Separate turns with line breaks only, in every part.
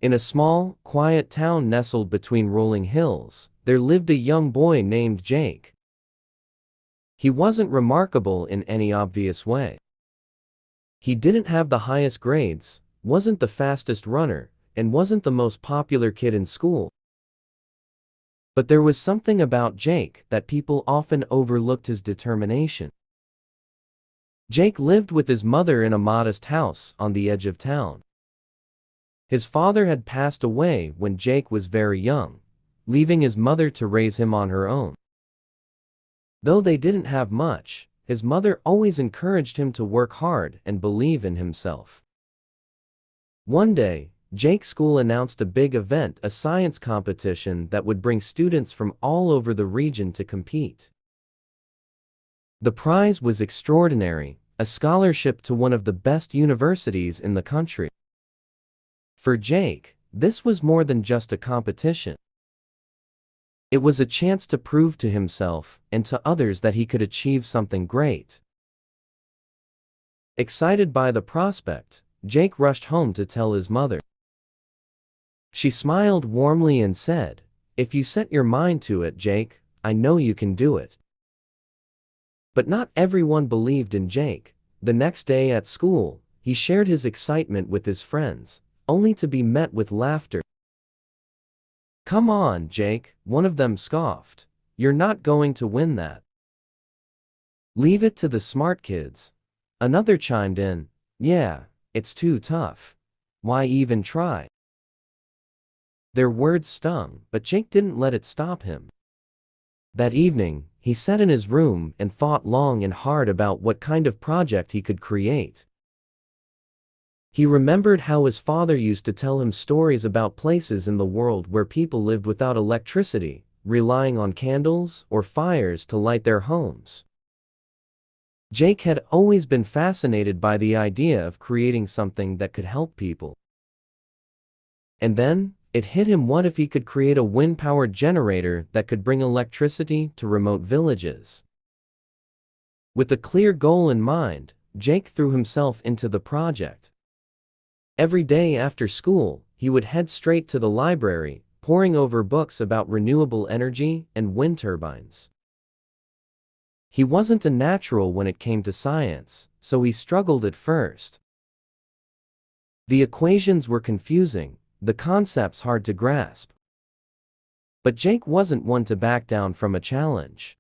In a small, quiet town nestled between rolling hills, there lived a young boy named Jake. He wasn't remarkable in any obvious way. He didn't have the highest grades, wasn't the fastest runner, and wasn't the most popular kid in school. But there was something about Jake that people often overlooked: his determination. Jake lived with his mother in a modest house on the edge of town. His father had passed away when Jake was very young, leaving his mother to raise him on her own. Though they didn't have much, his mother always encouraged him to work hard and believe in himself. One day, Jake's school announced a big event, a science competition that would bring students from all over the region to compete. The prize was extraordinary, a scholarship to one of the best universities in the country. For Jake, this was more than just a competition. It was a chance to prove to himself and to others that he could achieve something great. Excited by the prospect, Jake rushed home to tell his mother. She smiled warmly and said, "If you set your mind to it, Jake, I know you can do it." But not everyone believed in Jake. The next day at school, he shared his excitement with his friends, only to be met with laughter. "Come on, Jake," one of them scoffed. "You're not going to win that." "Leave it to the smart kids," another chimed in. "Yeah, it's too tough. Why even try?" Their words stung, but Jake didn't let it stop him. That evening, he sat in his room and thought long and hard about what kind of project he could create. He remembered how his father used to tell him stories about places in the world where people lived without electricity, relying on candles or fires to light their homes. Jake had always been fascinated by the idea of creating something that could help people. And then, it hit him: what if he could create a wind-powered generator that could bring electricity to remote villages? With a clear goal in mind, Jake threw himself into the project. Every day after school, he would head straight to the library, poring over books about renewable energy and wind turbines. He wasn't a natural when it came to science, so he struggled at first. The equations were confusing, the concepts hard to grasp. But Jake wasn't one to back down from a challenge.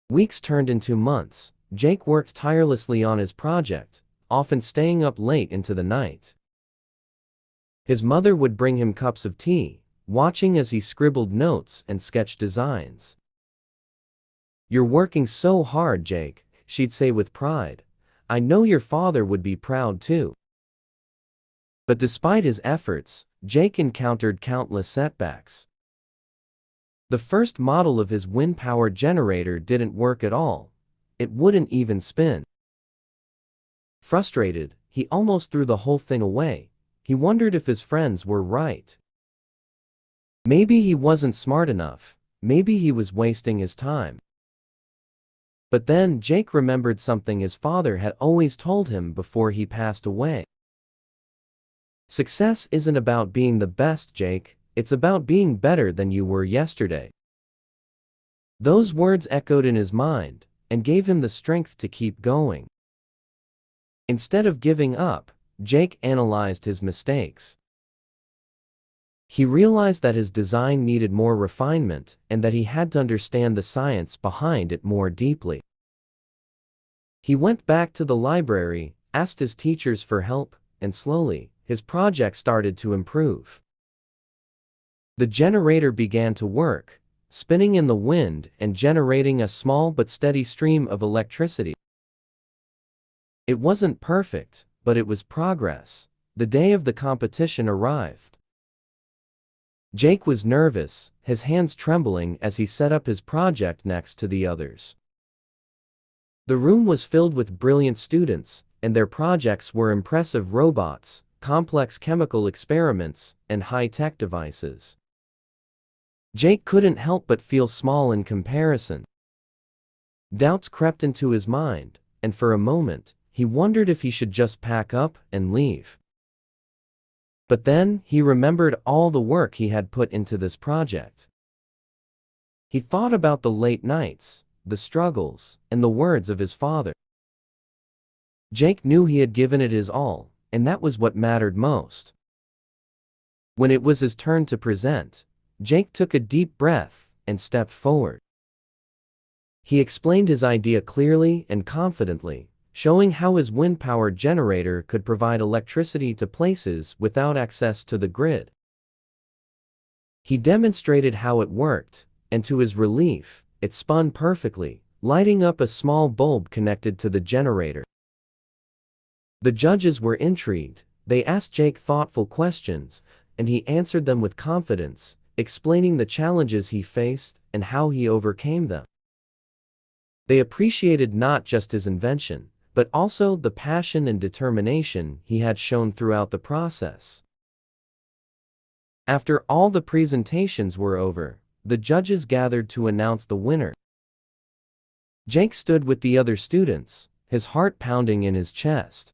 Weeks turned into months. Jake worked tirelessly on his project, often staying up late into the night. His mother would bring him cups of tea, watching as he scribbled notes and sketched designs. "You're working so hard, Jake," she'd say with pride. "I know your father would be proud too." But despite his efforts, Jake encountered countless setbacks. The first model of his wind-powered generator didn't work at all. It wouldn't even spin. Frustrated, he almost threw the whole thing away. He wondered if his friends were right. Maybe he wasn't smart enough. Maybe he was wasting his time. But then Jake remembered something his father had always told him before he passed away. "Success isn't about being the best, Jake. It's about being better than you were yesterday." Those words echoed in his mind and gave him the strength to keep going. Instead of giving up, Jake analyzed his mistakes. He realized that his design needed more refinement and that he had to understand the science behind it more deeply. He went back to the library, asked his teachers for help, and slowly, his project started to improve. The generator began to work, spinning in the wind and generating a small but steady stream of electricity. It wasn't perfect, but it was progress. The day of the competition arrived. Jake was nervous, his hands trembling as he set up his project next to the others. The room was filled with brilliant students, and their projects were impressive robots, complex chemical experiments, and high-tech devices. Jake couldn't help but feel small in comparison. Doubts crept into his mind, and for a moment, he wondered if he should just pack up and leave. But then, he remembered all the work he had put into this project. He thought about the late nights, the struggles, and the words of his father. Jake knew he had given it his all, and that was what mattered most. When it was his turn to present, Jake took a deep breath and stepped forward. He explained his idea clearly and confidently, showing how his wind-powered generator could provide electricity to places without access to the grid. He demonstrated how it worked, and to his relief, it spun perfectly, lighting up a small bulb connected to the generator. The judges were intrigued. They asked Jake thoughtful questions, and he answered them with confidence, explaining the challenges he faced and how he overcame them. They appreciated not just his invention, but also the passion and determination he had shown throughout the process. After all the presentations were over, the judges gathered to announce the winner. Jake stood with the other students, his heart pounding in his chest.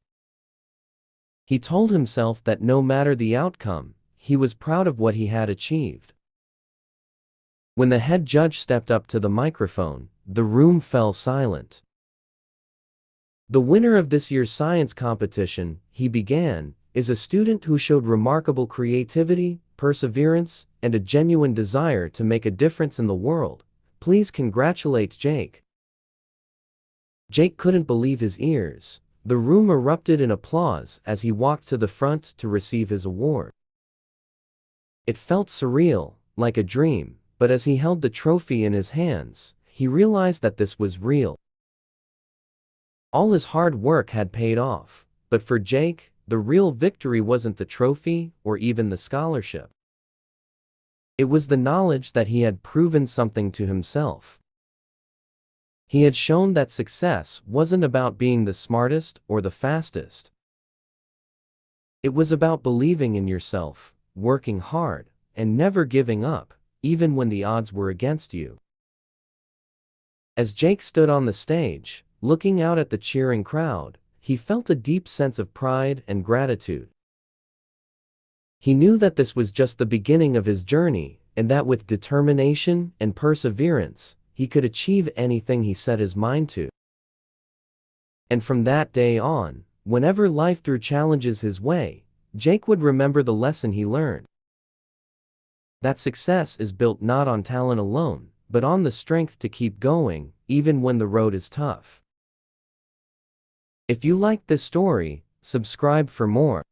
He told himself that no matter the outcome, he was proud of what he had achieved. When the head judge stepped up to the microphone, the room fell silent. The winner of this year's science competition, he began, is a student who showed remarkable creativity, perseverance, and a genuine desire to make a difference in the world. Please congratulate Jake. Jake couldn't believe his ears. The room erupted in applause as he walked to the front to receive his award. It felt surreal, like a dream, but as he held the trophy in his hands, he realized that this was real. All his hard work had paid off, but for Jake, the real victory wasn't the trophy or even the scholarship. It was the knowledge that he had proven something to himself. He had shown that success wasn't about being the smartest or the fastest. It was about believing in yourself, working hard, and never giving up, even when the odds were against you. As Jake stood on the stage, looking out at the cheering crowd, he felt a deep sense of pride and gratitude. He knew that this was just the beginning of his journey, and that with determination and perseverance, he could achieve anything he set his mind to. And from that day on, whenever life threw challenges his way, Jake would remember the lesson he learned. That success is built not on talent alone, but on the strength to keep going, even when the road is tough. If you liked this story, subscribe for more.